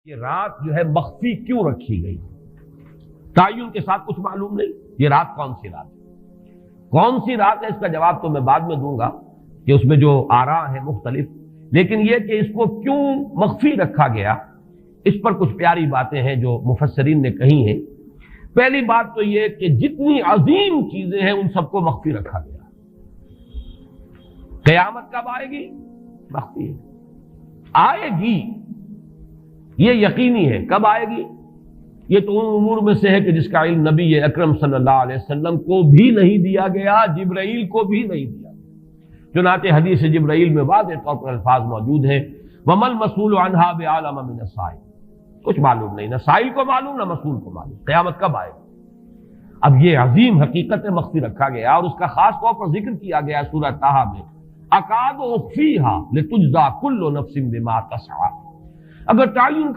یہ رات جو ہے مخفی کیوں رکھی گئی؟ تعین کے ساتھ کچھ معلوم نہیں یہ رات کون سی رات ہے، کون سی رات ہے، اس کا جواب تو میں بعد میں دوں گا کہ اس میں جو آراء ہیں مختلف، لیکن یہ کہ اس کو کیوں مخفی رکھا گیا اس پر کچھ پیاری باتیں ہیں جو مفسرین نے کہی ہیں۔ پہلی بات تو یہ کہ جتنی عظیم چیزیں ہیں ان سب کو مخفی رکھا گیا۔ قیامت کب آئے گی؟ مخفی ہے، آئے گی یہ یقینی ہے۔ کب آئے گی؟ یہ تو ان امور میں سے ہے کہ جس کا علم نبی اکرم صلی اللہ علیہ وسلم کو بھی نہیں دیا گیا، جبرائیل کو بھی نہیں دیا گیا۔ چنانچہ حدیث جبرائیل میں واضح طور پر الفاظ موجود ہیں، وَمَا الْمَسْئُولُ عَنْهَا بِأَعْلَمَ مِنَ السَّائِلِ۔ کچھ معلوم نہیں، نہ سائل کو معلوم نہ مسئول کو معلوم قیامت کب آئے گی۔ اب یہ عظیم حقیقت مخفی رکھا گیا اور اس کا خاص طور پر ذکر کیا گیا سورہ طٰہٰ میں، اَکَادُ أُخْفِيهَا لِتُجْزَىٰ كُلُّ نَفْسٍ بِمَا تَسْعَىٰ۔ اگر تعین